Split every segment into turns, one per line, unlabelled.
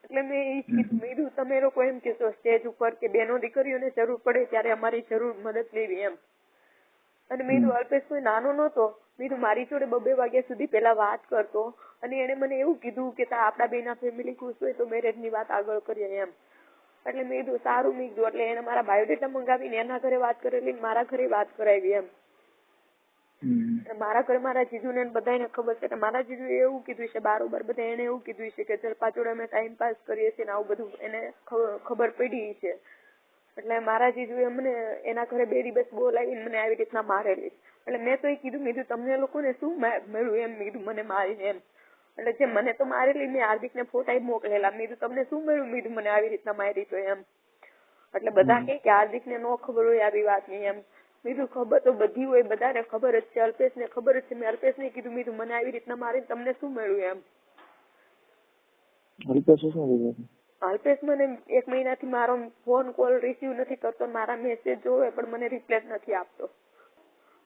એટલે મેં એ કીધું, મેં કીધું તમે લોકો એમ કહેશો સ્ટેજ ઉપર કે બેનો દીકરીઓને જરૂર પડે ત્યારે અમારી જરૂર મદદ લેવી એમ. અને મેં કીધું અલ્પેશ કોઈ નાનો નહોતો, મેં કીધું મારી જોડે 2 વાગ્યા સુધી પેલા વાત કરતો અને એને મને એવું કીધું કે આપણા બેના ફેમિલી ખુશ હોય તો મેરેજની વાત આગળ કરીએ એમ. એટલે મેં કીધું સારું, મેં કીધું એટલે એને મારા બાયોડેટા મંગાવીને એના ઘરે વાત કરેલી, મારા ઘરે વાત કરાવી એમ. મારા ઘરે મારા જીજુને બધાને ખબર છે કે મારા જીજુ એવું કીધું છે બારોબાર, બધા એને એવું કીધું છે કે જલપા જોડે અમે ટાઈમ પાસ કરીએ છીએ ને આવું બધું એને ખબર પડી છે. એટલે મારા જીજુ અમને એના ઘરે 2 દિવસ બોલાવીને મને આવી રીતના મારેલી. એટલે મેં તો એ કીધું, મેં કીધું તમને લોકોને શું મળ્યું એમ, મેં કીધું મને મારીને એમ. એટલે જે મને તો મારેલી મેં હાર્દિકને ફોટા મોકલેલા, મેં કીધું તમને શું મળ્યું, મેં કીધું મને આવી રીતના મારી તો એમ. એટલે બધા કે હાર્દિકને ન ખબર હોય આવી વાત નહીં એમ. મેં કીધું ખબર તો બધી હોય, બધાને ખબર જ છે, અલ્પેશને ખબર જ છે. મેં અલ્પેશને કીધું, મેં કીધું મને આવી રીતના મારીને તમને શું મળ્યું એમ. અલ્પેશ મને 1 મહિનાથી મારો ફોન કોલ રિસીવ નથી કરતો, મારા મેસેજ જોવે પણ મને રિપ્લાય નથી આપતો.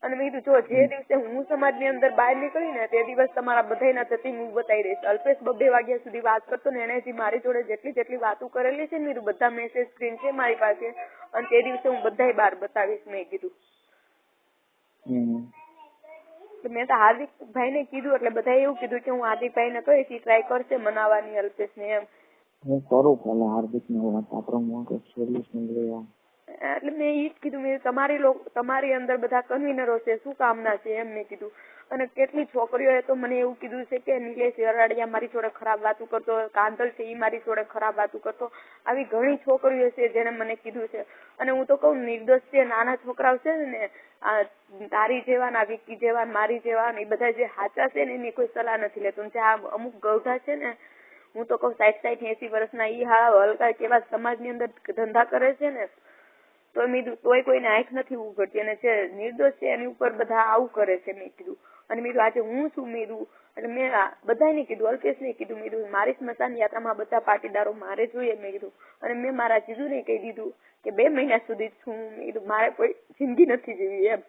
અને મેં કીધું જો જે દિવસે હું સમાજની અંદર બહાર નીકળી ને તે દિવસ તમારા બધાના થતી હું બતાવી દઈશ. અલ્પેશ 2 વાગ્યા સુધી વાત કરતો ને, એને જે મારી જોડે જેટલી વાતો કરેલી છે ને બધા મેસેજ સ્ક્રીન છે મારી પાસે, અને તે દિવસે હું બધાય બહાર બતાવીશ મેં કીધું. મેં તો હાર્દિકભાઈ ને કીધું એટલે બધા એવું કીધું કે હું હાર્દિકભાઈ ને કહીશ, ટ્રાય કરશે મનાવવાની અલ્પેશ ને એમ.
હું કરું પેલા હાર્દિક ને વાત, આપણે સોલ્યુશન લેવા.
એટલે મેં ઈ જ કીધું, મેં તમારી અંદર બધા કન્વીનરો છે, શું કામના છે એમ મેં કીધું. અને કેટલી છોકરીઓએ તો મને એવું કીધું છે કે નિલેશ અરાડિયા મારી જોડે ખરાબ વાતું કરતો, કાંધલ છે ઈ મારી જોડે ખરાબ વાતું કરતો. આવી ઘણી છોકરીઓ છે જેને મને કીધું છે. અને હું તો કહું નિર્દોષ છે, નાના છોકરાઓ છે ને તારી જેવા, વિકી જેવા, મારી જેવા, એ બધા જે હાચા છે ને એની કોઈ સલાહ નથી લેતું. જે આ અમુક ગૌઢા છે ને, હું તો કહું 60-80 વર્ષના, ઈ હલકા કેવા સમાજની અંદર ધંધા કરે છે ને, તો મેં કીધું તોય કોઈને આંખ નથી ઉઘડતી. અને જે નિર્દોષ છે એની ઉપર બધા આવું કરે છે મેં કીધું. અને મેં કીધું આજે હું શું મેં કીધું, એટલે મેં બધાને કીધું, અલ્પેશને કીધું, મેં કીધું મારી સ્મશાન યાત્રામાં બધા પાટીદારો મારે જોઈએ મેં કીધું. અને મેં મારા જીજુને કહી દીધું કે 2 મહિના સુધી છું, મેં કીધું મારે કોઈ જિંદગી નથી જીવી એમ.